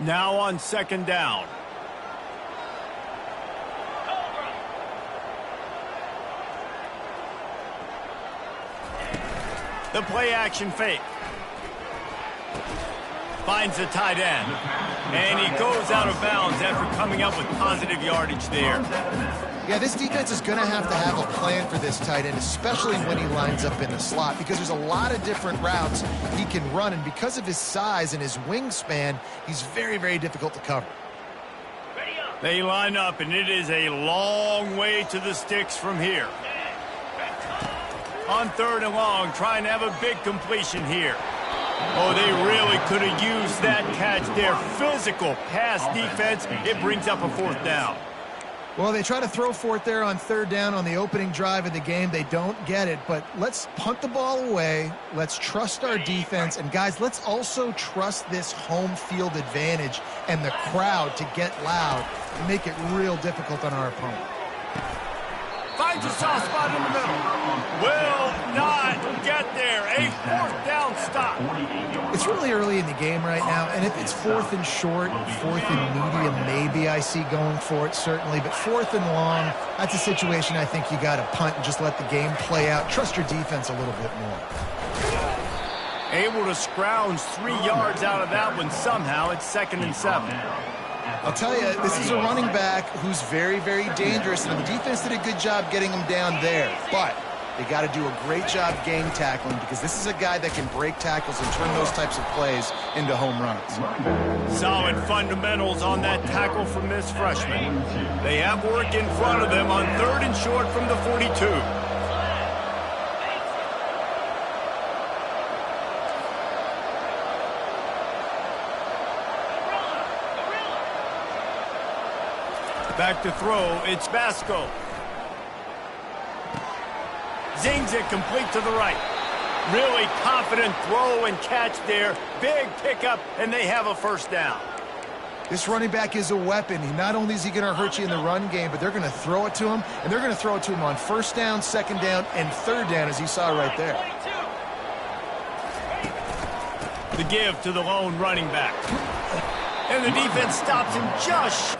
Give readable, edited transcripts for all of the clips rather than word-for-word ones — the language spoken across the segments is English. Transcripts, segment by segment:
Now on second down. The play action fake. Finds the tight end. And he goes out of bounds after coming up with positive yardage there. Yeah, this defense is going to have a plan for this tight end, especially when he lines up in the slot, because there's a lot of different routes he can run, and because of his size and his wingspan, he's very, very difficult to cover. They line up, and it is a long way to the sticks from here. On third and long, trying to have a big completion here. Oh, they really could have used that catch there. Physical pass defense. It brings up a fourth down. Well, they try to throw for it there on third down on the opening drive of the game. They don't get it, but let's punt the ball away. Let's trust our defense. And, guys, let's also trust this home field advantage and the crowd to get loud and make it real difficult on our opponent. Finds a soft spot in the middle. Will not get there. A fourth down stop. It's really early in the game right now, and if it's fourth and short, fourth and medium, maybe I see going for it, certainly. But fourth and long, that's a situation I think you got to punt and just let the game play out. Trust your defense a little bit more. Able to scrounge 3 yards out of that one somehow. It's 2nd and 7. I'll tell you, this is a running back who's very, very dangerous, and the defense did a good job getting him down there. But they got to do a great job game tackling, because this is a guy that can break tackles and turn those types of plays into home runs. Solid fundamentals on that tackle from this freshman. They have work in front of them on third and short from the 42. Back to throw, it's Basco. Zings it complete to the right. Really confident throw and catch there. Big pickup, and they have a first down. This running back is a weapon. Not only is he going to hurt you in the run game, but they're going to throw it to him, and they're going to throw it to him on first down, second down, and third down, as you saw right there. The give to the lone running back. And the defense stops him just.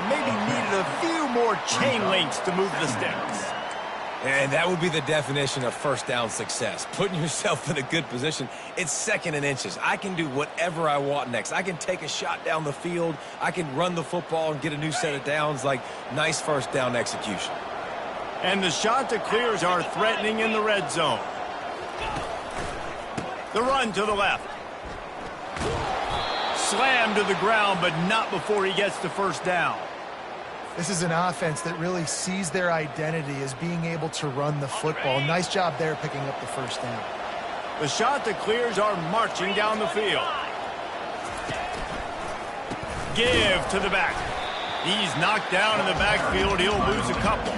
Maybe needed a few more chain links to move the sticks. And that would be the definition of first down success. Putting yourself in a good position. It's 2nd and inches. I can do whatever I want next. I can take a shot down the field. I can run the football and get a new set of downs. Like, nice first down execution. And the Chanticleers are threatening in the red zone. The run to the left. Slammed to the ground, but not before he gets to first down. This is an offense that really sees their identity as being able to run the football. Nice job there picking up the first down. The Chanticleers are marching down the field. Give to the back. He's knocked down in the backfield. He'll lose a couple.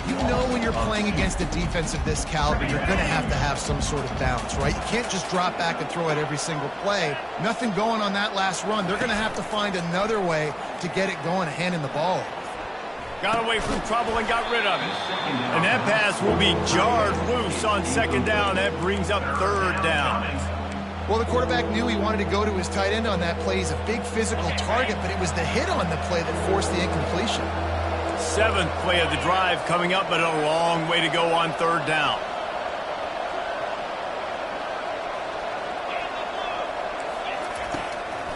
You know when you're playing against a defense of this caliber, you're going to have some sort of balance, right? You can't just drop back and throw it every single play. Nothing going on that last run. They're going to have to find another way to get it going, handing the ball. Got away from trouble and got rid of it. And that pass will be jarred loose on second down. That brings up third down. Well, the quarterback knew he wanted to go to his tight end on that play. He's a big physical target, but it was the hit on the play that forced the incompletion. 7th play of the drive coming up, but a long way to go on third down.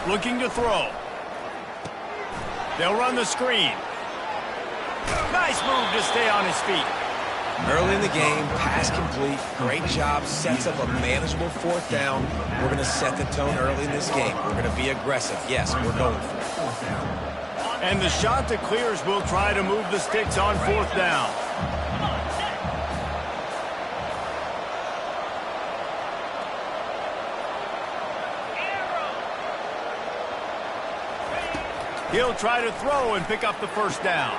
Looking to throw. They'll run the screen. Nice move to stay on his feet. Early in the game, pass complete. Great job. Sets up a manageable fourth down. We're going to set the tone early in this game. We're going to be aggressive. Yes, we're going for it. And the shot that clears will try to move the sticks on 4th down. He'll try to throw and pick up the 1st down.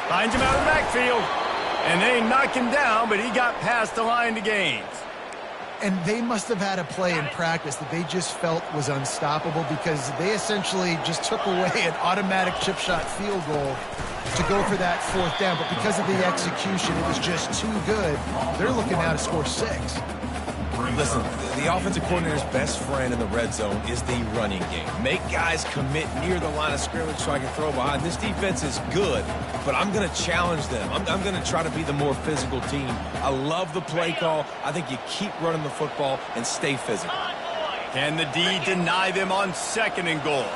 Finds him out of the backfield. And they knock him down, but he got past the line to gains. And they must have had a play in practice that they just felt was unstoppable because they essentially just took away an automatic chip shot field goal to go for that 4th down. But because of the execution, it was just too good. They're looking now to score 6. Listen, the offensive coordinator's best friend in the red zone is the running game. Make guys commit near the line of scrimmage so I can throw behind. This defense is good, but I'm going to challenge them. I'm going to try to be the more physical team. I love the play call. I think you keep running the football and stay physical. Can the D deny them on 2nd and goal?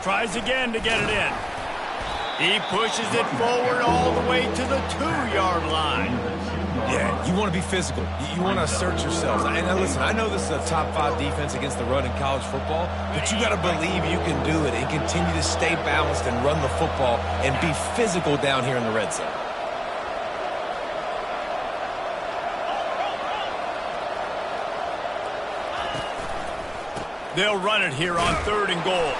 Tries again to get it in. He pushes it forward all the way to the 2-yard line. Yeah, you want to be physical. You want to assert yourselves. And listen, I know this is a top 5 defense against the run in college football, but you got to believe you can do it and continue to stay balanced and run the football and be physical down here in the red zone. They'll run it here on 3rd and goal.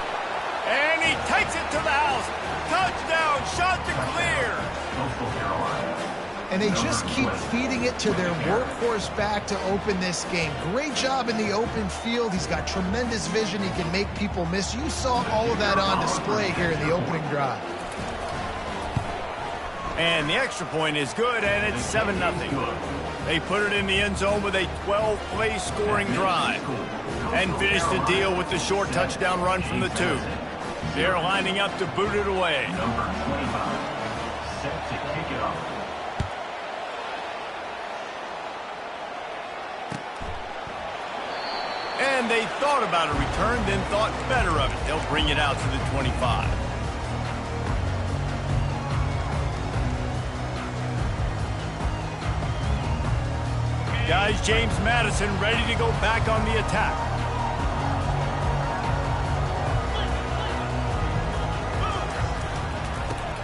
And he takes it to the house. Touchdown, shot to clear. And they just keep feeding it to their workhorse back to open this game. Great job in the open field. He's got tremendous vision. He can make people miss. You saw all of that on display here in the opening drive. And the extra point is good, and it's 7-0. They put it in the end zone with a 12-play scoring drive and finish the deal with the short touchdown run from the 2. They're lining up to boot it away. Number 25, set to kick it off. And they thought about a return, then thought better of it. They'll bring it out to the 25. Guys, James Madison ready to go back on the attack.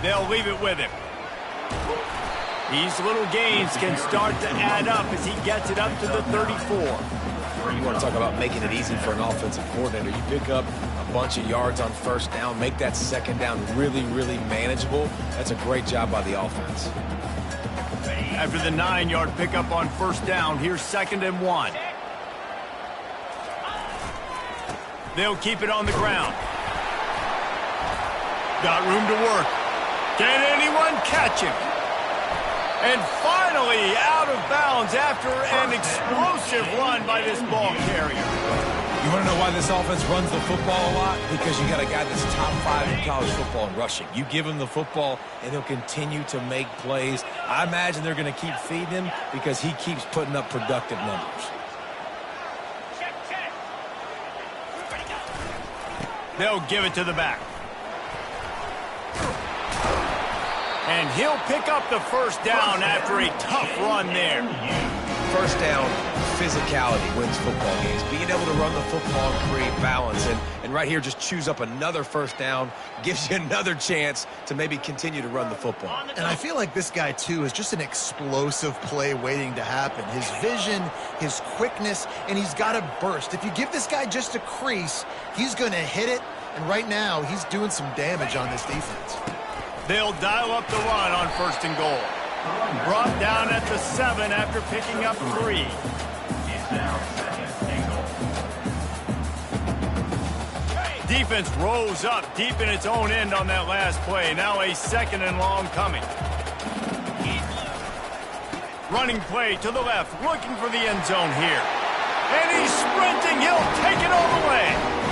They'll leave it with him. These little gains can start to add up as he gets it up to the 34. You want to talk about making it easy for an offensive coordinator. You pick up a bunch of yards on 1st down, make that 2nd down really, really manageable. That's a great job by the offense. After the 9-yard pickup on 1st down, here's 2nd and 1. They'll keep it on the ground. Got room to work. Can anyone catch him? And finally out of bounds after an explosive run by this ball carrier. You want to know why this offense runs the football a lot? Because you got a guy that's top 5 in college football in rushing. You give him the football, and he'll continue to make plays. I imagine they're going to keep feeding him because he keeps putting up productive numbers. They'll give it to the back. And he'll pick up the 1st down after a tough run there. 1st down, physicality wins football games. Being able to run the football and create balance. And right here, just choose up another 1st down, gives you another chance to maybe continue to run the football. And I feel like this guy, too, is just an explosive play waiting to happen. His vision, his quickness, and he's got a burst. If you give this guy just a crease, he's going to hit it. And right now, he's doing some damage on this defense. They'll dial up the run on 1st and goal. Brought down at the 7 after picking up 3. Defense rose up deep in its own end on that last play. Now a 2nd and long coming. Running play to the left, looking for the end zone here. And he's sprinting. He'll take it all the way.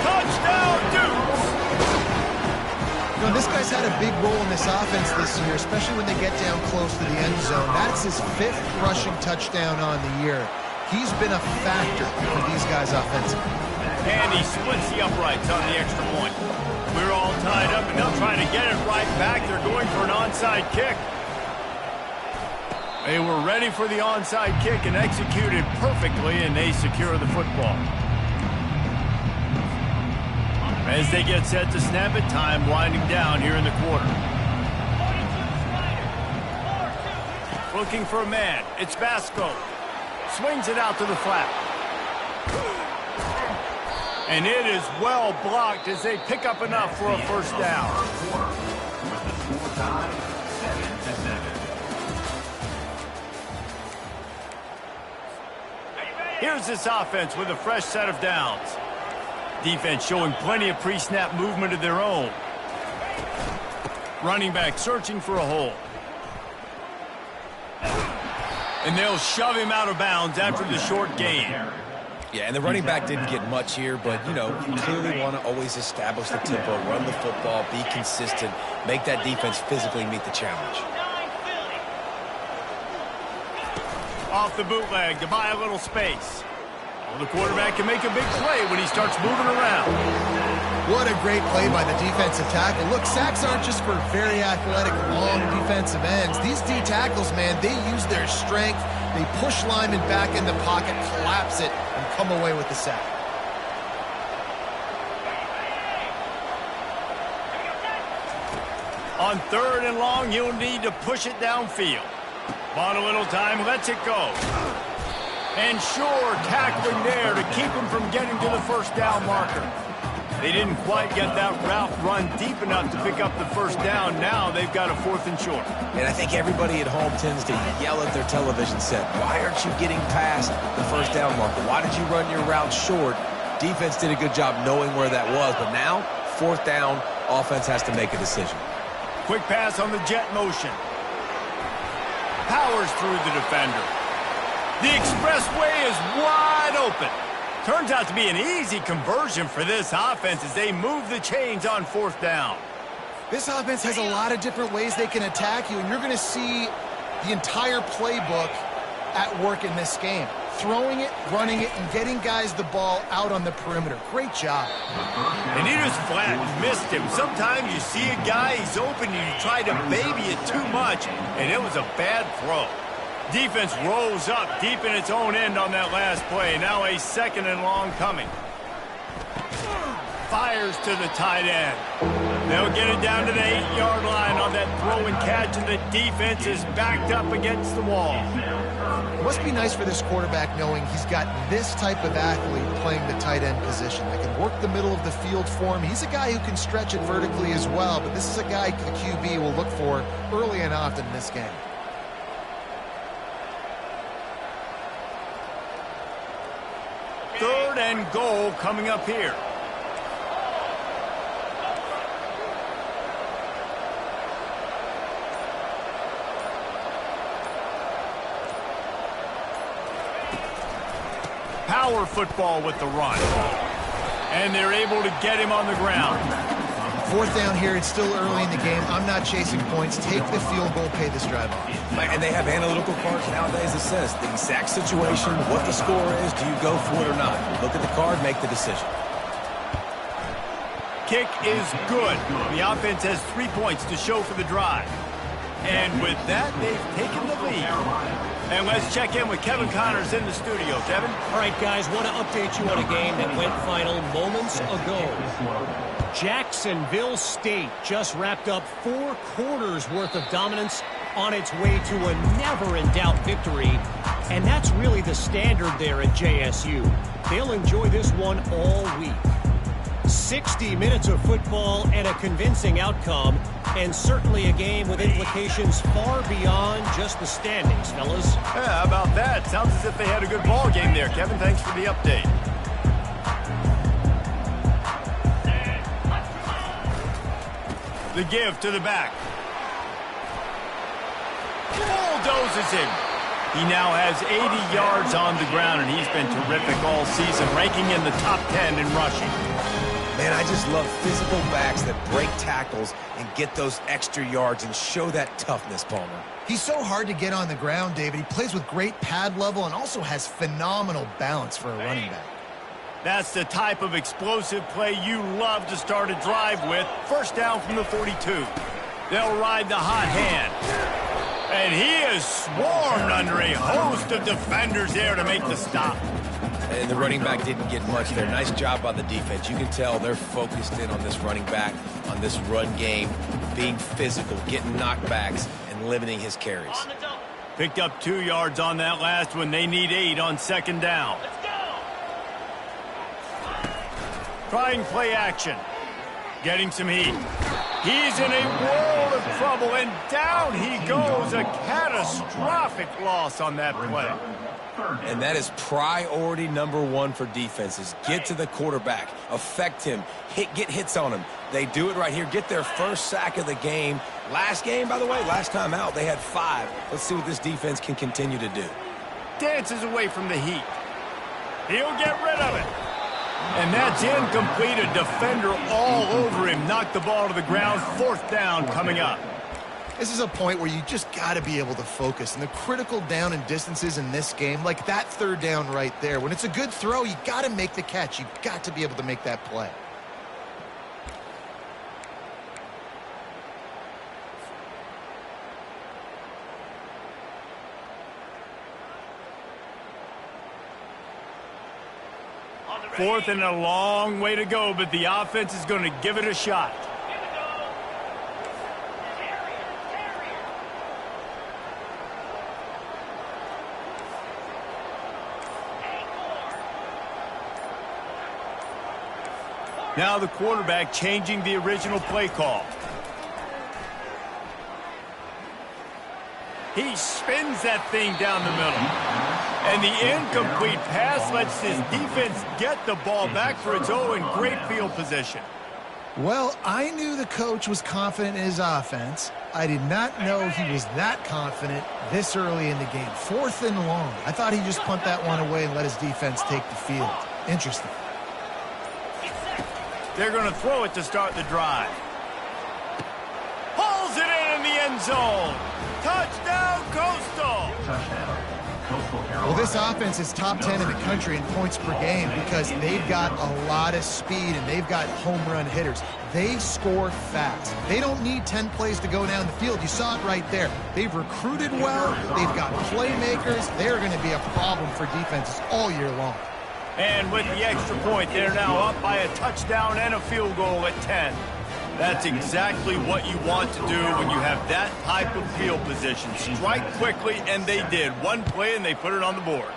Touchdown, Dukes! You know, this guy's had a big role in this offense this year, especially when they get down close to the end zone. That's his 5th rushing touchdown on the year. He's been a factor for these guys offensively. And he splits the uprights on the extra point. We're all tied up, and they'll try to get it right back. They're going for an onside kick. They were ready for the onside kick and executed perfectly, and they secure the football. As they get set to snap it, time winding down here in the quarter. Looking for a man. It's Vasco. Swings it out to the flat. And it is well blocked as they pick up enough for a first down. With the score tied 7-7. Here's this offense with a fresh set of downs. Defense showing plenty of pre-snap movement of their own. Running back searching for a hole. And they'll shove him out of bounds after the short gain. Yeah, and the running back didn't get much here, but, you know, you clearly want to always establish the tempo, run the football, be consistent, make that defense physically meet the challenge. Off the bootleg to buy a little space. Well, the quarterback can make a big play when he starts moving around. What a great play by the defensive tackle. Look, sacks aren't just for very athletic, long defensive ends. These D tackles, man, they use their strength. They push linemen back in the pocket, collapse it, and come away with the sack. On 3rd and long, you'll need to push it downfield. Bought a little time, lets it go. And sure, tackling there to keep him from getting to the first down marker. They didn't quite get that route run deep enough to pick up the first down. Now they've got a 4th and short. And I think everybody at home tends to yell at their television set, why aren't you getting past the first down marker? Why did you run your route short? Defense did a good job knowing where that was, but now, 4th down, offense has to make a decision. Quick pass on the jet motion. Powers through the defender. The expressway is wide open. Turns out to be an easy conversion for this offense as they move the chains on 4th down. This offense has a lot of different ways they can attack you, and you're going to see the entire playbook at work in this game. Throwing it, running it, and getting guys the ball out on the perimeter. Great job. And he just flat missed him. Sometimes you see a guy, he's open, and you try to baby it too much, and it was a bad throw. Defense rolls up deep in its own end on that last play. Now a 2nd and long coming. Fires to the tight end. They'll get it down to the 8-yard line on that throw and catch, and the defense is backed up against the wall. It must be nice for this quarterback knowing he's got this type of athlete playing the tight end position that can work the middle of the field for him. He's a guy who can stretch it vertically as well, but this is a guy the QB will look for early and often in this game. Third and goal coming up here. Power football with the run. And they're able to get him on the ground. 4th down here, it's still early in the game. I'm not chasing points. Take the field goal, pay this drive off. And they have analytical cards nowadays that says the exact situation, what the score is, do you go for it or not? Look at the card, make the decision. Kick is good. The offense has 3 points to show for the drive. And with that, they've taken the lead. And let's check in with Kevin Connors in the studio. Kevin? All right, guys, want to update you on a game that went final moments ago. Jacksonville State just wrapped up 4 quarters worth of dominance on its way to a never-in-doubt victory. And that's really the standard there at JSU. They'll enjoy this one all week. 60 minutes of football and a convincing outcome, and certainly a game with implications far beyond just the standings, fellas. Yeah, how about that? Sounds as if they had a good ball game there. Kevin, thanks for the update. The give to the back. Bulldozes him. He now has 80 yards on the ground, and he's been terrific all season, ranking in the top 10 in rushing. Man, I just love physical backs that break tackles and get those extra yards and show that toughness, Palmer. He's so hard to get on the ground, David. He plays with great pad level and also has phenomenal balance for a running back. That's the type of explosive play you love to start a drive with. First down from the 42. They'll ride the hot hand. And he is swarmed under a host of defenders there to make the stop. And the running back didn't get much there. Nice job by the defense. You can tell they're focused in on this running back, on this run game, being physical, getting knockbacks, and limiting his carries. Picked up 2 yards on that last one. They need 8 on second down. Trying play action. Getting some heat. He's in a world of trouble, and down he goes. A catastrophic loss on that play. And that is priority number 1 for defenses. Get to the quarterback. Affect him. Get hits on him. They do it right here. Get their first sack of the game. Last game, by the way, last time out, they had 5. Let's see what this defense can continue to do. Dances away from the heat. He'll get rid of it. And that's incomplete. A defender all over him. Knocked the ball to the ground. 4th down coming up. This is a point where you just got to be able to focus. And the critical down and distances in this game, like that 3rd down right there, when it's a good throw, you got to make the catch. You got to be able to make that play. Fourth and a long way to go, but the offense is going to give it a shot. Now the quarterback changing the original play call. He spins that thing down the middle. And the incomplete pass lets his defense get the ball back for its own. Great field position. Well, I knew the coach was confident in his offense. I did not know he was that confident this early in the game. 4th and long. I thought he'd just punt that one away and let his defense take the field. Interesting. They're going to throw it to start the drive. Pulls it in the end zone. Touchdown, Coastal. Touchdown. Coastal Carolina. Well, this offense is top 10 in the country in points per game because they've got a lot of speed and they've got home run hitters. They score fast. They don't need 10 plays to go down the field. You saw it right there. They've recruited well. They've got playmakers. They're going to be a problem for defenses all year long. And with the extra point, they're now up by a touchdown and a field goal at 10. That's exactly what you want to do when you have that type of field position. Strike quickly, and they did. One play, and they put it on the board.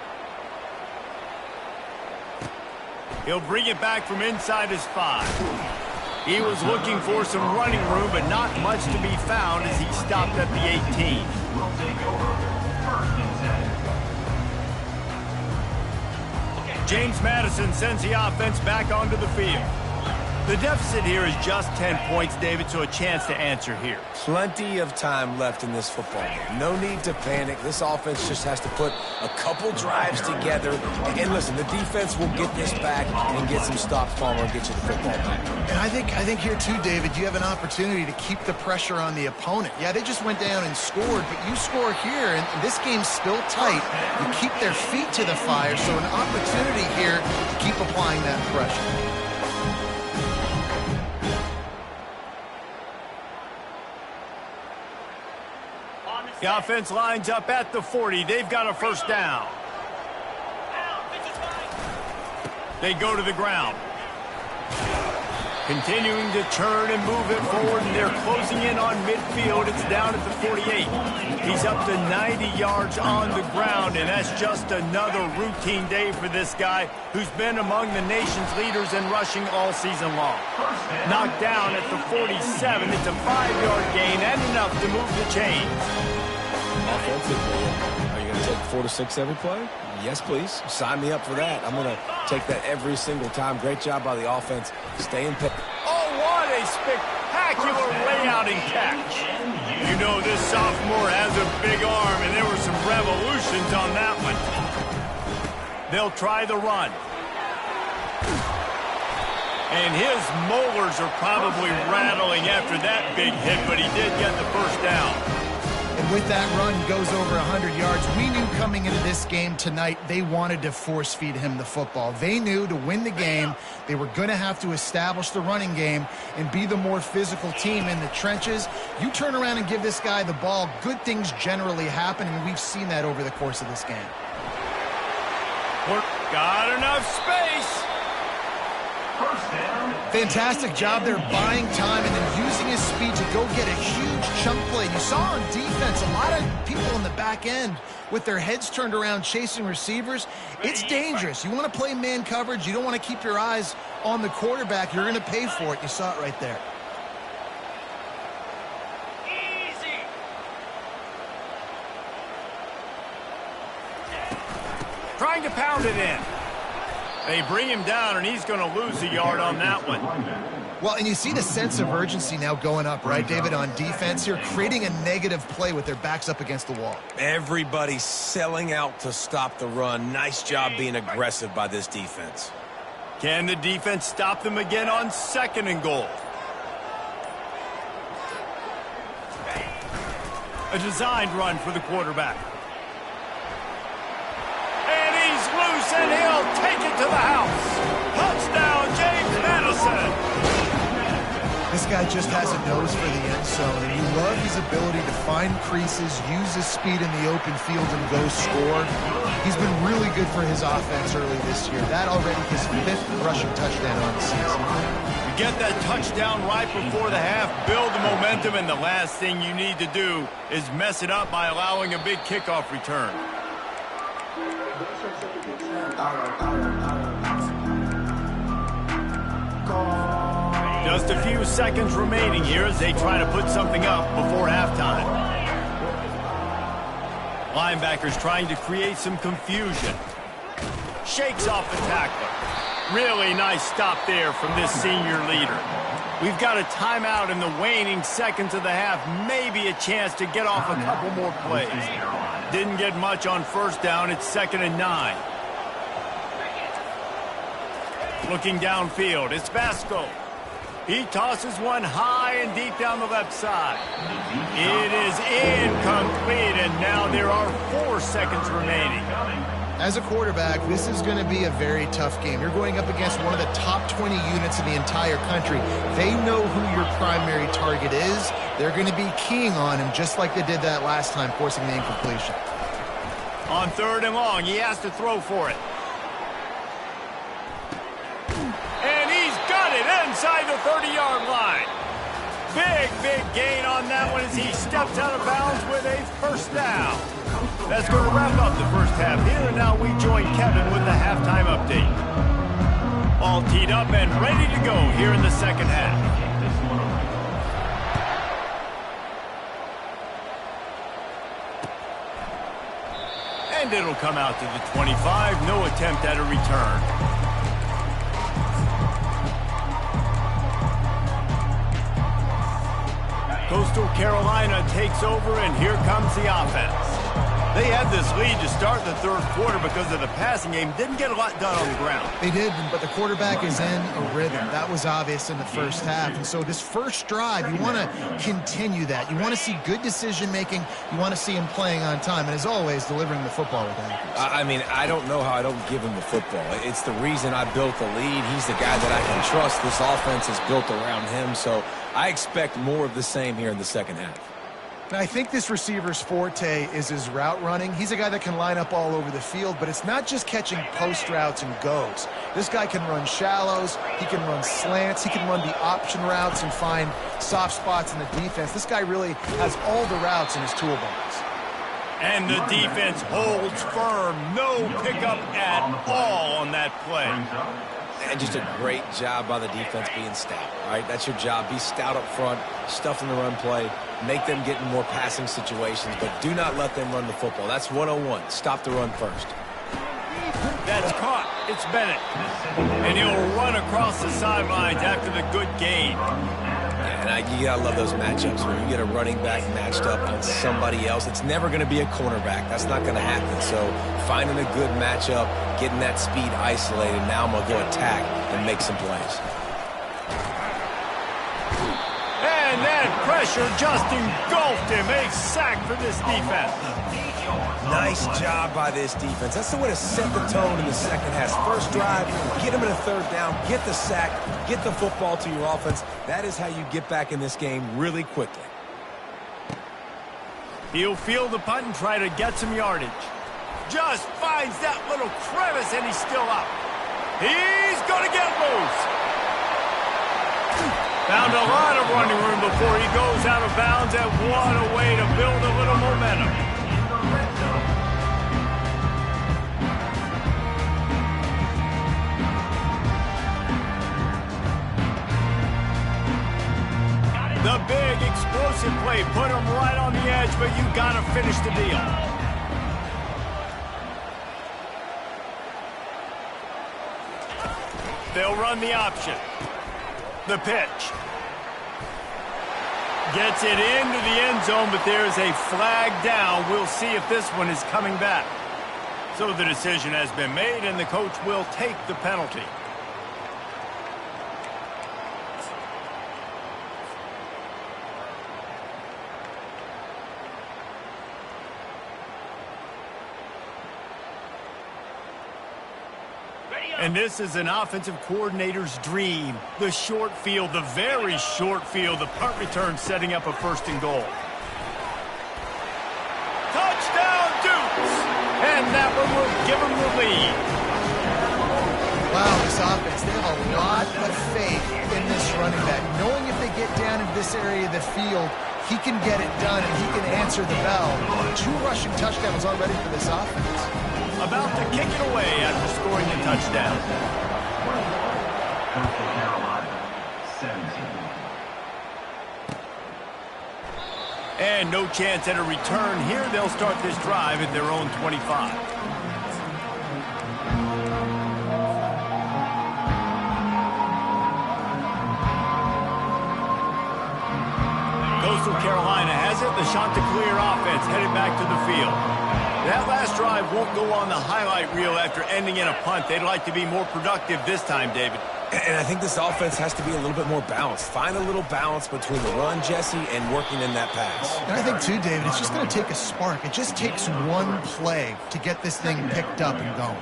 He'll bring it back from inside his 5. He was looking for some running room, but not much to be found as he stopped at the 18. Will take over. 1st and 10. James Madison sends the offense back onto the field. The deficit here is just 10 points, David, so a chance to answer here. Plenty of time left in this football game. No need to panic. This offense just has to put a couple drives together. And listen, the defense will get this back and get some stops, Palmer, and get you the football back. And I think here too, David, you have an opportunity to keep the pressure on the opponent. Yeah, they just went down and scored, but you score here, and this game's still tight. You keep their feet to the fire, so an opportunity here to keep applying that pressure. The offense lines up at the 40. They've got a 1st down. They go to the ground. Continuing to turn and move it forward, and they're closing in on midfield. It's down at the 48. He's up to 90 yards on the ground, and that's just another routine day for this guy who's been among the nation's leaders in rushing all season long. Knocked down at the 47. It's a 5-yard gain and enough to move the chains. Offensively, are you going to take 4 to 6 every play? Yes, please. Sign me up for that. I'm going to take that every single time. Great job by the offense. Stay in pitch. Oh, what a spectacular layout and catch. You know this sophomore has a big arm, and there were some revolutions on that one. They'll try the run. And his molars are probably rattling after that big hit, but he did get the 1st down. And with that run, he goes over 100 yards. We knew coming into this game tonight, they wanted to force-feed him the football. They knew to win the game, they were going to have to establish the running game and be the more physical team in the trenches. You turn around and give this guy the ball, good things generally happen, and we've seen that over the course of this game. Got enough space. First down. Fantastic job there buying time and then using his speed to go get a huge chunk play. You saw on defense a lot of people in the back end with their heads turned around chasing receivers. It's dangerous. You want to play man coverage. You don't want to keep your eyes on the quarterback. You're going to pay for it. You saw it right there. Trying to pound it in. They bring him down, and he's going to lose a yard on that one. Well, and you see the sense of urgency now going up, right, David, on defense here, creating a negative play with their backs up against the wall. Everybody's selling out to stop the run. Nice job being aggressive by this defense. Can the defense stop them again on 2nd and goal? A designed run for the quarterback. And he's loose, and he'll take it to the house. Touchdown, James Madison. This guy just has a nose for the end zone, and you love his ability to find creases, use his speed in the open field, and go score. He's been really good for his offense early this year. That already his 5th rushing touchdown on the season. You get that touchdown right before the half, build the momentum, and the last thing you need to do is mess it up by allowing a big kickoff return. Just a few seconds remaining here as they try to put something up before halftime. Linebackers trying to create some confusion. Shakes off the tackler. Really nice stop there from this senior leader. We've got a timeout in the waning seconds of the half. Maybe a chance to get off a couple more plays. Didn't get much on 1st down. It's 2nd and 9. Looking downfield, it's Vasco. He tosses one high and deep down the left side. It is incomplete, and now there are 4 seconds remaining. As a quarterback, this is going to be a very tough game. You're going up against one of the top 20 units in the entire country. They know who your primary target is. They're going to be keying on him just like they did that last time, forcing the incompletion. On 3rd and long, he has to throw for it. And he's got it inside the 30-yard line. Big gain on that one as he steps out of bounds with a 1st down. That's going to wrap up the first half here, and now we join Kevin with the halftime update. All teed up and ready to go here in the 2nd half. And it'll come out to the 25. No attempt at a return. Coastal Carolina takes over, and here comes the offense. They had this lead to start the 3rd quarter because of the passing game. Didn't get a lot done on the ground. They did, but the quarterback is in a rhythm. That was obvious in the 1st half. And so this first drive, you want to continue that. You want to see good decision-making. You want to see him playing on time. And as always, delivering the football with accuracy. I mean, I don't know how I don't give him the football. It's the reason I built the lead. He's the guy that I can trust. This offense is built around him. So I expect more of the same here in the 2nd half. And I think this receiver's forte is his route running. He's a guy that can line up all over the field, but it's not just catching post routes and goes. This guy can run shallows, he can run slants, he can run the option routes and find soft spots in the defense. This guy really has all the routes in his toolbox. And the defense holds firm. No pickup at all on that play. And just a great job by the defense being stout, right? That's your job. Be stout up front, stuff in the run play, make them get in more passing situations, but do not let them run the football. That's 101. Stop the run first. That's caught. It's Bennett. And he'll run across the sidelines after the good gain. And you gotta love those matchups when you get a running back matched up on somebody else. It's never going to be a cornerback. That's not going to happen. So finding a good matchup, getting that speed isolated. Now I'm going to go attack and make some plays. And that pressure just engulfed him. A sack for this defense. Nice job by this defense. That's the way to set the tone in the 2nd half. First drive, get them in a 3rd down, get the sack, get the football to your offense. That is how you get back in this game really quickly. He'll field the punt and try to get some yardage. Just finds that little crevice, and he's still up. He's going to get loose. Found a lot of running room before he goes out of bounds, and what a way to build a little momentum. The big explosive play put him right on the edge, but you got to finish the deal. They'll run the option. The pitch. Gets it into the end zone, but there's a flag down. We'll see if this one is coming back. So the decision has been made, and the coach will take the penalty. And this is an offensive coordinator's dream. The short field, the very short field, the punt return setting up a 1st and goal. Touchdown, Dukes! And that one will give them the lead. Wow, this offense, they have a lot of faith in this running back. Knowing if they get down in this area of the field, he can get it done and he can answer the bell. 2 rushing touchdowns already for this offense. About to kick it away after scoring a touchdown. Carolina, 17. And no chance at a return here. They'll start this drive at their own 25. Coastal Carolina has it. The Chanticleer offense headed back to the field. That last drive won't go on the highlight reel after ending in a punt. They'd like to be more productive this time, David. And I think this offense has to be a little bit more balanced. Find a little balance between the run, Jesse, and working in that pass. And I think, too, David, it's just going to take a spark. It just takes one play to get this thing picked up and going.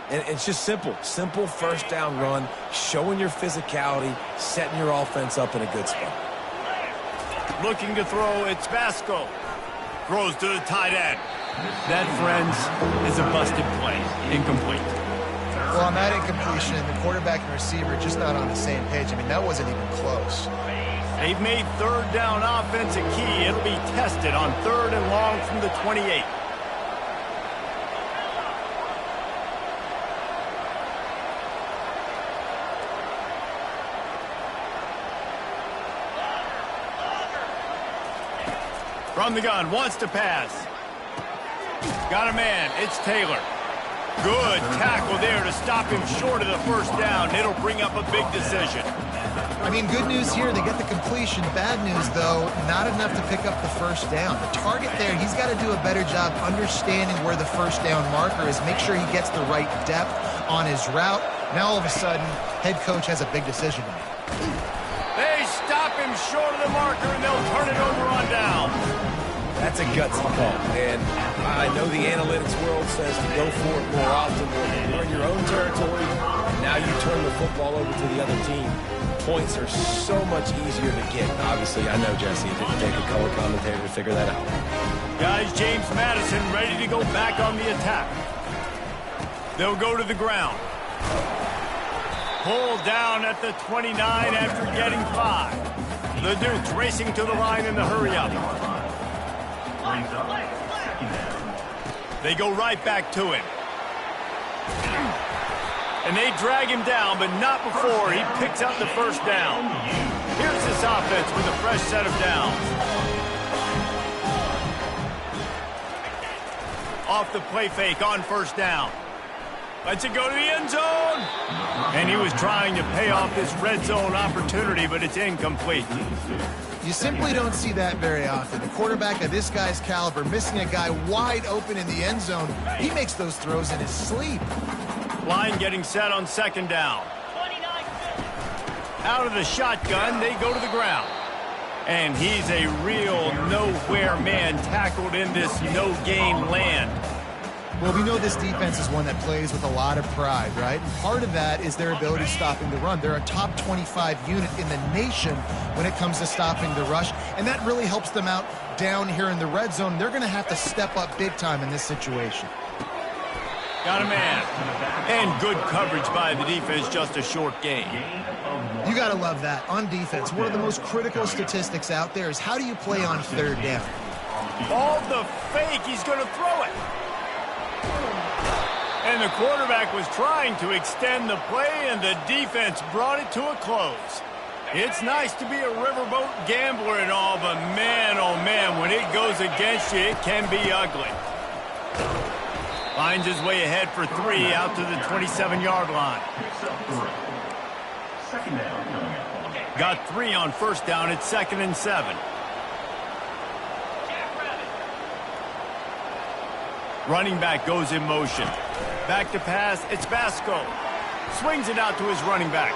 And it's just simple. Simple 1st down run, showing your physicality, setting your offense up in a good spot. Looking to throw, it's Vasco. Throws to the tight end. That, friends, is a busted play. Incomplete. Well, on that incompletion, the quarterback and receiver just not on the same page. I mean, that wasn't even close. They've made 3rd down offense a key. It'll be tested on 3rd and long from the 28. From the gun, wants to pass. Got a man, it's Taylor. Good tackle there to stop him short of the 1st down. It'll bring up a big decision. I mean, good news here, they get the completion. Bad news, though, not enough to pick up the 1st down. The target there, he's got to do a better job understanding where the 1st down marker is, make sure he gets the right depth on his route. Now, all of a sudden, head coach has a big decision to make. They stop him short of the marker, and they'll turn it over on down. That's a gutsy call, and I know the analytics world says to go for it more often. You're in your own territory, and now you turn the football over to the other team. Points are so much easier to get. Obviously, I know, Jesse, it didn't take a color commentator to figure that out. Guys, James Madison ready to go back on the attack. They'll go to the ground. Pulled down at the 29 after getting 5. The Dukes racing to the line in the hurry-up. They go right back to him. And they drag him down, but not before he picks up the 1st down. Here's this offense with a fresh set of downs. Off the play fake on 1st down. Lets it go to the end zone. And he was trying to pay off this red zone opportunity, but it's incomplete. You simply don't see that very often. A quarterback of this guy's caliber missing a guy wide open in the end zone. He makes those throws in his sleep. Line getting set on 2nd down. Out of the shotgun, they go to the ground. And he's a real nowhere man tackled in this no-gain land. Well, we know this defense is one that plays with a lot of pride, right? And part of that is their ability stopping the run. They're a top 25 unit in the nation when it comes to stopping the rush, and that really helps them out down here in the red zone. They're going to have to step up big time in this situation. Got a man. And good coverage by the defense, just a short gain. You got to love that. On defense, one of the most critical statistics out there is how do you play on third down? All the fake, he's going to throw it. And the quarterback was trying to extend the play, and the defense brought it to a close. It's nice to be a riverboat gambler and all, but man, oh man, when it goes against you, it can be ugly. Finds his way ahead for 3 out to the 27-yard line. Got 3 on first down. It's 2nd and 7. Running back goes in motion. Back to pass. It's Vasco. Swings it out to his running back.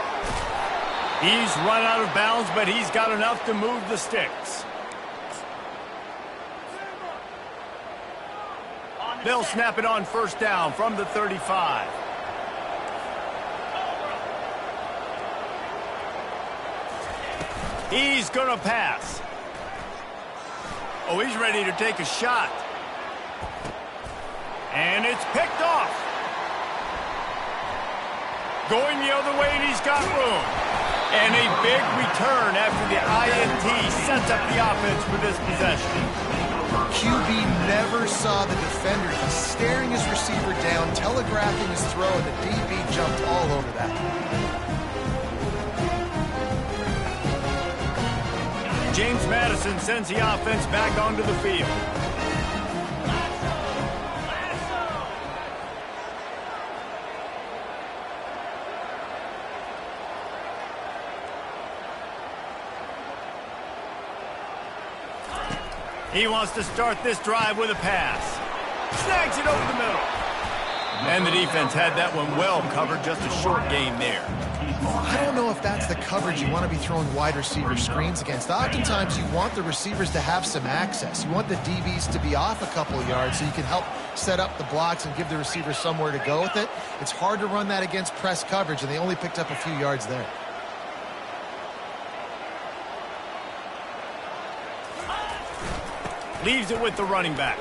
He's run out of bounds, but he's got enough to move the sticks. They'll snap it on first down from the 35. He's going to pass. Oh, he's ready to take a shot. And it's picked off. Going the other way, and he's got room. And a big return after the INT sets up the offense for this possession. QB never saw the defender. He's staring his receiver down, telegraphing his throw, and the DB jumped all over that. James Madison sends the offense back onto the field. He wants to start this drive with a pass. Snags it over the middle. And the defense had that one well covered, just a short gain there. I don't know if that's the coverage you want to be throwing wide receiver screens against. Oftentimes you want the receivers to have some access. You want the DBs to be off a couple of yards so you can help set up the blocks and give the receiver somewhere to go with it. It's hard to run that against press coverage, and they only picked up a few yards there. Leaves it with the running back.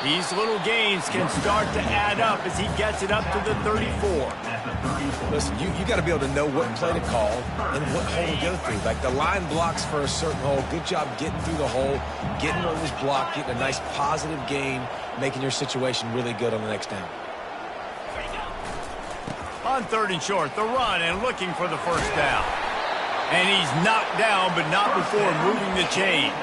These little gains can start to add up as he gets it up to the 34. Listen, you got to be able to know what play to call and what hole to go through. Like the line blocks for a certain hole. Good job getting through the hole, getting what was blocked, getting a nice positive gain, making your situation really good on the next down. On 3rd and short, the run and looking for the first down. And he's knocked down, but not before moving the chains.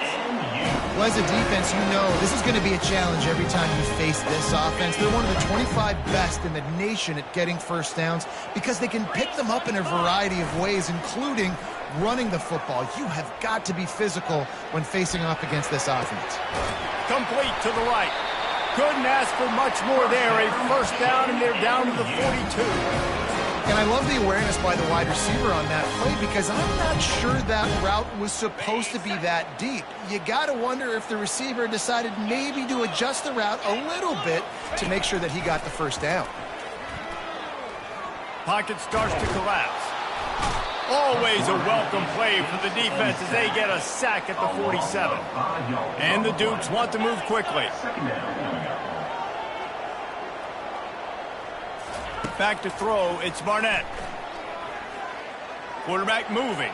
Well, as a defense, you know this is going to be a challenge every time you face this offense. They're one of the 25 best in the nation at getting first downs because they can pick them up in a variety of ways, including running the football. You have got to be physical when facing off against this offense. Complete to the right. Couldn't ask for much more there. A first down, and they're down to the 42. And I love the awareness by the wide receiver on that play because I'm not sure that route was supposed to be that deep. You got to wonder if the receiver decided maybe to adjust the route a little bit to make sure that he got the first down. Pocket starts to collapse. Always a welcome play for the defense as they get a sack at the 47. And the Dukes want to move quickly. Back to throw, it's Barnett. Quarterback moving.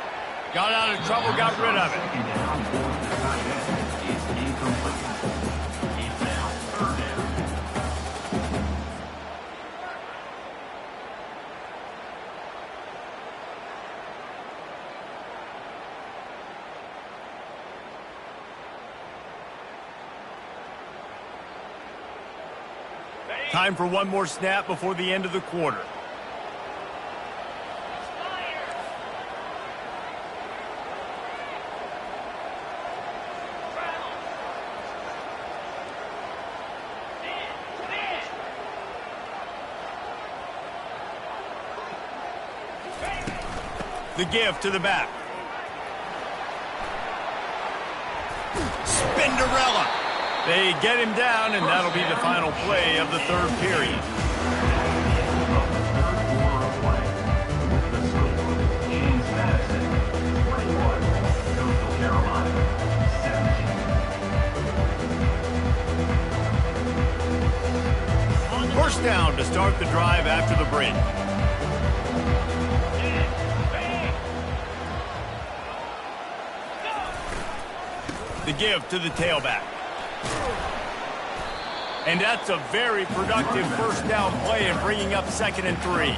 Got out of trouble, got rid of it. Time for one more snap before the end of the quarter. The give to the back. Spinderella. They get him down, and that'll be the final play of the third period. First down to start the drive after the break. The give to the tailback. And that's a very productive first down play and bringing up 2nd and 3.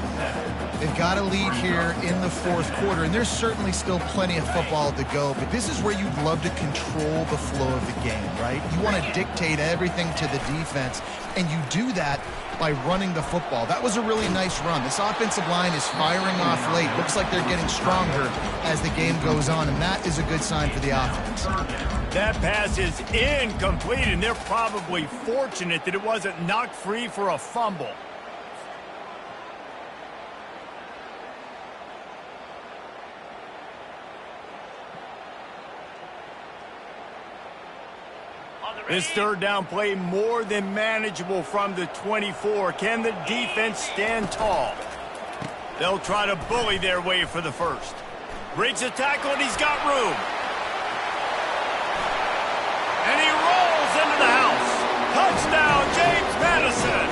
They've got a lead here in the fourth quarter, and there's certainly still plenty of football to go, but this is where you'd love to control the flow of the game, right? You want to dictate everything to the defense, and you do that by running the football. That was a really nice run. This offensive line is firing off late. Looks like they're getting stronger as the game goes on, and that is a good sign for the offense. That pass is incomplete, and they're probably fortunate that it wasn't knocked free for a fumble. This third down play more than manageable from the 24. Can the defense stand tall? They'll try to bully their way for the first. Breaks a tackle, and he's got room. And he rolls into the house. Touchdown, James Madison.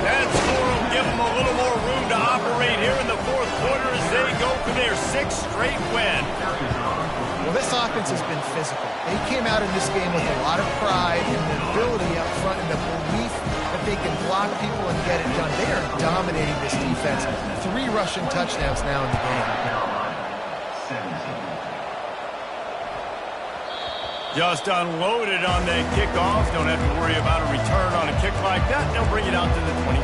That score will give them a little more room to operate here in the fourth quarter as they go for their 6th straight win. Well, this offense has been physical. They came out in this game with a lot of pride and the ability up front and the belief that they can block people and get it done. They are dominating this defense. 3 rushing touchdowns now in the game. Just unloaded on that kickoff. Don't have to worry about a return on a kick like that. They'll bring it out to the 25.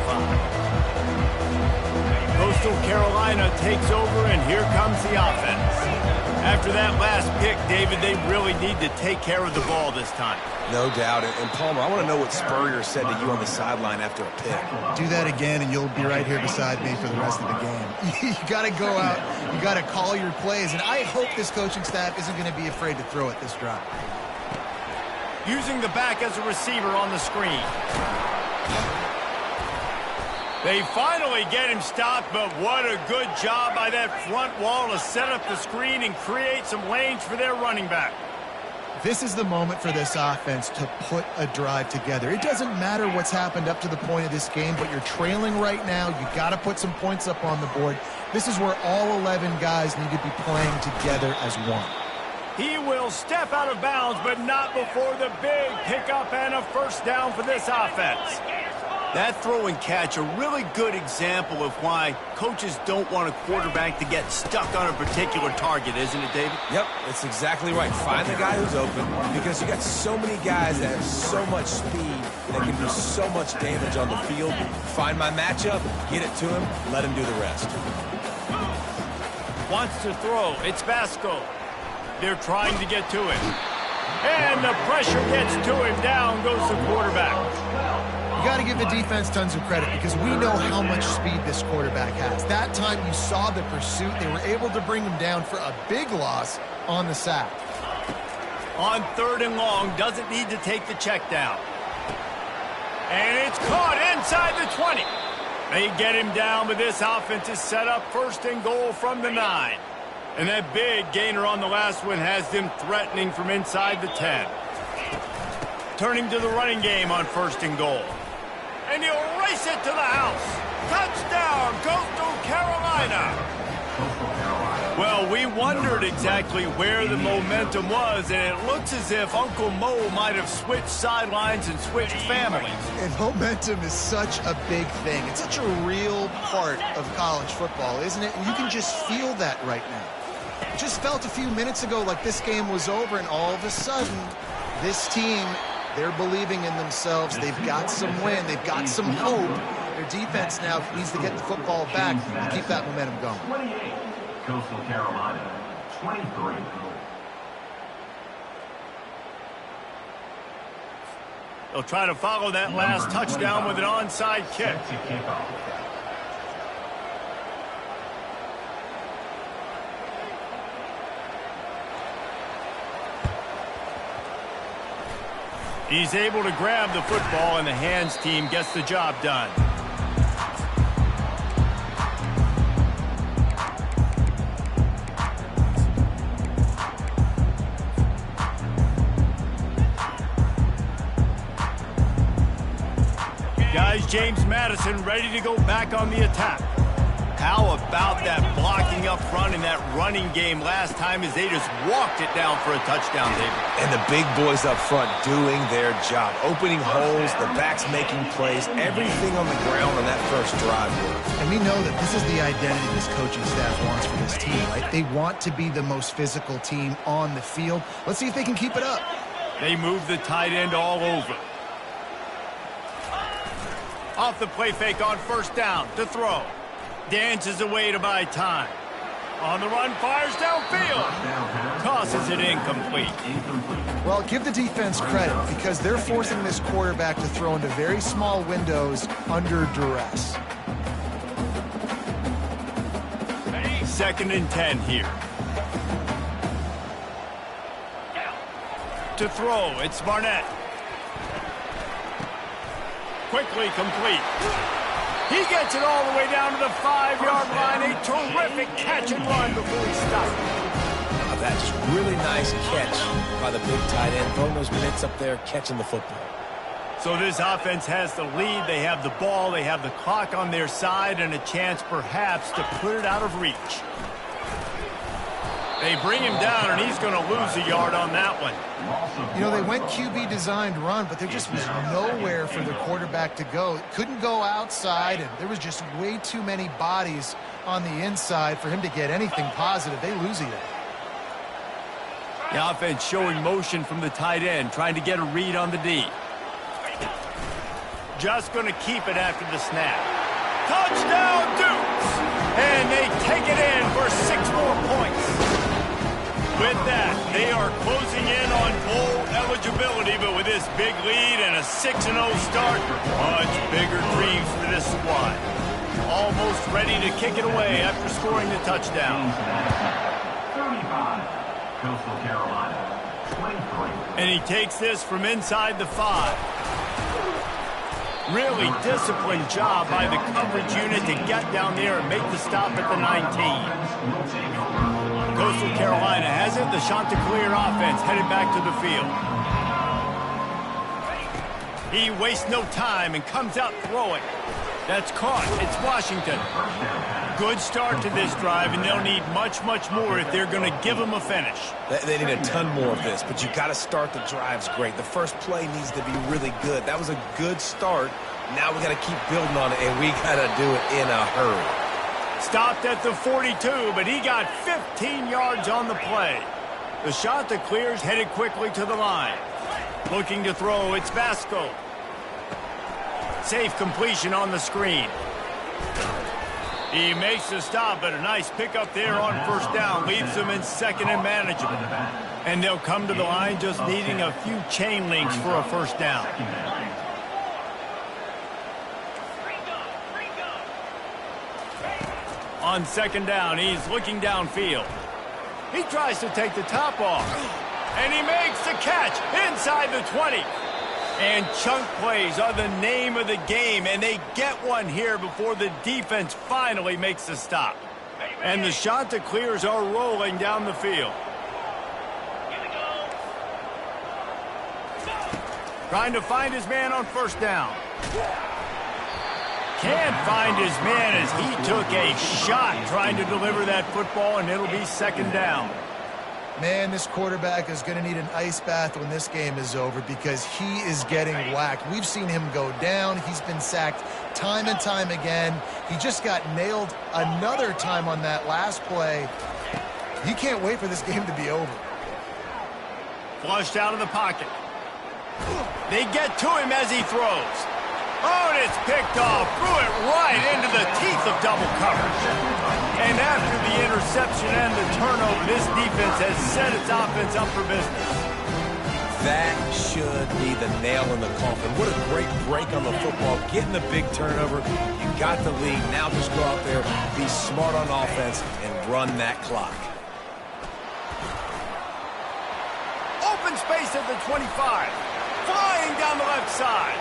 Coastal Carolina takes over, and here comes the offense. After that last pick, David, they really need to take care of the ball this time. No doubt. And Palmer, I want to know what Spurrier said to you on the sideline after a pick. Do that again, and you'll be right here beside me for the rest of the game. You got to go out. You got to call your plays, and I hope this coaching staff isn't going to be afraid to throw it this drive. Using the back as a receiver on the screen. They finally get him stopped, but what a good job by that front wall to set up the screen and create some lanes for their running back. This is the moment for this offense to put a drive together. It doesn't matter what's happened up to the point of this game, but you're trailing right now. You got to put some points up on the board. This is where all 11 guys need to be playing together as one. He will step out of bounds, but not before the big pickup and a first down for this offense. That throw and catch, a really good example of why coaches don't want a quarterback to get stuck on a particular target, isn't it, David? Yep, that's exactly right. Find the guy who's open, because you got so many guys that have so much speed that can do so much damage on the field. Find my matchup, get it to him, let him do the rest. Wants to throw. It's Vasco. They're trying to get to him. And the pressure gets to him. Down goes the quarterback. You got to give the defense tons of credit because we know how much speed this quarterback has. That time you saw the pursuit. They were able to bring him down for a big loss on the sack. On 3rd and long, doesn't need to take the check down. And it's caught inside the 20. They get him down, but this offense is set up 1st and goal from the 9. And that big gainer on the last one has them threatening from inside the 10. Turning to the running game on 1st and goal. And he'll race it to the house. Touchdown, Coastal Carolina. Well, we wondered exactly where the momentum was, and it looks as if Uncle Mo might have switched sidelines and switched families. And momentum is such a big thing. It's such a real part of college football, isn't it? And you can just feel that right now. It just felt a few minutes ago like this game was over, and all of a sudden, this team, they're believing in themselves. They've got some win. They've got some hope. Their defense now needs to get the football back and keep that momentum going. 28, Coastal Carolina, 23. They'll try to follow that last touchdown with an onside kick. Set to kick off. He's able to grab the football, and the hands team gets the job done. Guys, James Madison ready to go back on the attack. How about that blocking up front in that running game last time as they just walked it down for a touchdown, David? And the big boys up front doing their job. Opening holes, the backs making plays, everything on the ground on that first drive worked. And we know that this is the identity this coaching staff wants for this team, right? They want to be the most physical team on the field. Let's see if they can keep it up. They move the tight end all over. Off the play fake on first down to throw. Dances away to buy time. On the run, fires downfield. Tosses it incomplete. Well, give the defense credit because they're forcing this quarterback to throw into very small windows under duress. 2nd and 10 here. To throw, it's Barnett. Quickly complete. He gets it all the way down to the 5-yard line. A terrific catch and run before he stopped. That's really nice catch by the big tight end. Throwing those minutes up there, catching the football. So this offense has the lead. They have the ball. They have the clock on their side and a chance perhaps to put it out of reach. They bring him down, and he's going to lose a yard on that one. You know, they went QB designed run, but there just was nowhere for the quarterback to go. Couldn't go outside, and there was just way too many bodies on the inside for him to get anything positive. They lose a yard. The offense showing motion from the tight end, trying to get a read on the D. Just going to keep it after the snap. Touchdown, Dukes! And they take it in for 6 more points. With that, they are closing in on bowl eligibility, but with this big lead and a 6-0 start, much bigger dreams for this squad. Almost ready to kick it away after scoring the touchdown. 35, Coastal Carolina, 23. And he takes this from inside the 5. Really disciplined job by the coverage unit to get down there and make the stop at the 19. Coastal Carolina has it. The Chanticleer offense headed back to the field. He wastes no time and comes out throwing. That's caught. It's Washington. Good start to this drive, and they'll need much, much more if they're going to give them a finish. They need a ton more of this, but you got to start the drives great. The first play needs to be really good. That was a good start. Now we got to keep building on it, and we got to do it in a hurry. Stopped at the 42, but he got 15 yards on the play. The Chanticleers headed quickly to the line. Looking to throw, it's Vasco. Safe completion on the screen. He makes the stop, but a nice pickup there on first down. Leaves them in 2nd and manageable. And they'll come to the line just needing a few chain links for a first down. On 2nd down, he's looking downfield. He tries to take the top off. And he makes the catch inside the 20. And chunk plays are the name of the game, and they get one here before the defense finally makes the stop. And the Chanticleers are rolling down the field. Trying to find his man on first down. Can't find his man as he took a shot trying to deliver that football, and it'll be 2nd down. Man, this quarterback is going to need an ice bath when this game is over because he is getting whacked. We've seen him go down. He's been sacked time and time again. He just got nailed another time on that last play. He can't wait for this game to be over. Flushed out of the pocket. They get to him as he throws. Oh, and it's picked off. Threw it right into the teeth of double coverage. And after the interception and the turnover, this defense has set its offense up for business. That should be the nail in the coffin. What a great break on the football. Getting the big turnover. You got the lead. Now just go out there, be smart on offense, and run that clock. Open space at the 25. flying down the left side.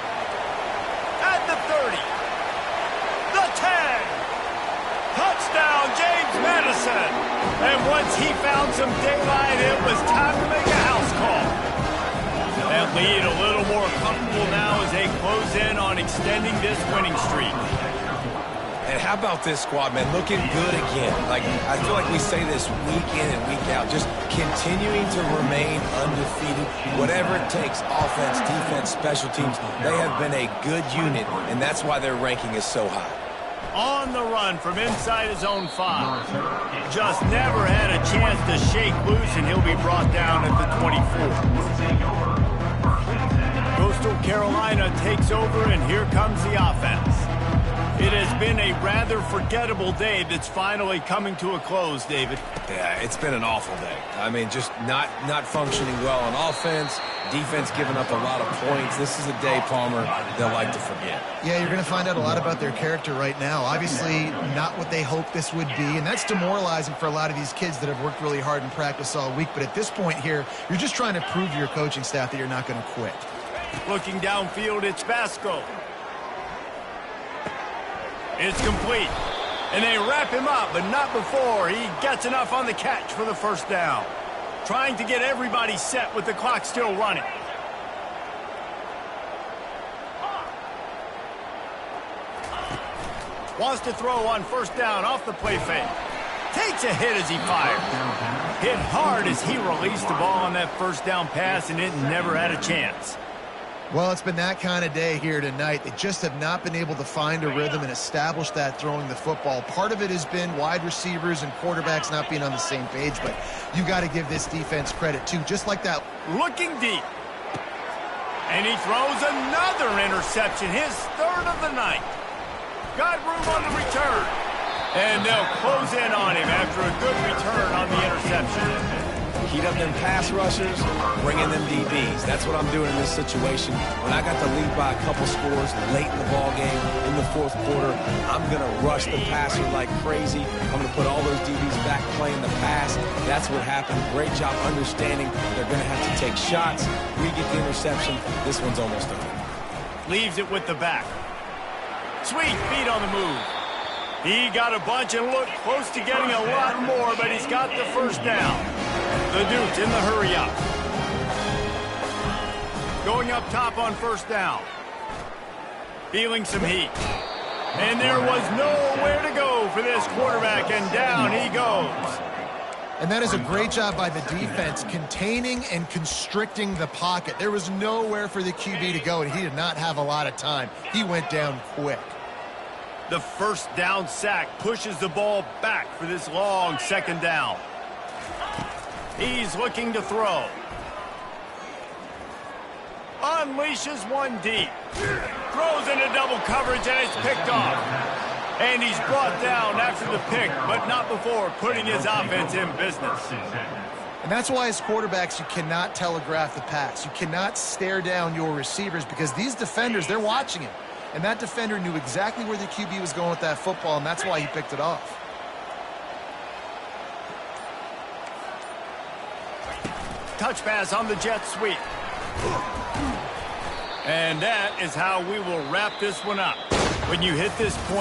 At the 30. The 10. Touchdown, James Madison. And once he found some daylight, it was time to make a house call. That lead a little more comfortable now as they close in on extending this winning streak. And how about this squad, man? Looking good again. Like, I feel like we say this week in and week out. Just continuing to remain undefeated. Whatever it takes, offense, defense, special teams, they have been a good unit, and that's why their ranking is so high. On the run from inside his own 5. Just never had a chance to shake loose, and he'll be brought down at the 24. Coastal Carolina takes over, and here comes the offense. It has been a rather forgettable day that's finally coming to a close, David. Yeah, it's been an awful day. I mean, just not functioning well on offense, defense giving up a lot of points. This is a day, Palmer, they'll like to forget. Yeah, you're going to find out a lot about their character right now. Obviously, not what they hoped this would be, and that's demoralizing for a lot of these kids that have worked really hard in practice all week. But at this point here, you're just trying to prove to your coaching staff that you're not going to quit. Looking downfield, it's Vasco. It's complete. And they wrap him up, but not before he gets enough on the catch for the first down. Trying to get everybody set with the clock still running. Wants to throw on first down off the play fake. Takes a hit as he fired. Hit hard as he released the ball on that first down pass, and it never had a chance. Well, it's been that kind of day here tonight. They just have not been able to find a rhythm and establish that throwing the football. Part of it has been wide receivers and quarterbacks not being on the same page, but you got to give this defense credit, too. Just like that. Looking deep. And he throws another interception, his third of the night. Got room on the return. And they'll close in on him after a good return on the interception. Heat up them pass rushers, bring in them DBs. That's what I'm doing in this situation. When I got the lead by a couple scores late in the ball game, in the fourth quarter, I'm going to rush the passer like crazy. I'm going to put all those DBs back playing the pass. That's what happened. Great job understanding they're going to have to take shots. We get the interception. This one's almost over. Leaves it with the back. Sweet feet on the move. He got a bunch and looked close to getting a lot more, but he's got the first down. The Duke in the hurry up. Going up top on first down. Feeling some heat. And there was nowhere to go for this quarterback, and down he goes. And that is a great job by the defense, containing and constricting the pocket. There was nowhere for the QB to go, and he did not have a lot of time. He went down quick. The first down sack pushes the ball back for this long second down. He's looking to throw. Unleashes one deep. Throws into double coverage, and it's picked off. And he's brought down after the pick, but not before putting his offense in business. And that's why as quarterbacks, you cannot telegraph the pass. You cannot stare down your receivers because these defenders, they're watching him. And that defender knew exactly where the QB was going with that football, and that's why he picked it off. Touch pass on the jet sweep. And that is how we will wrap this one up. When you hit this point,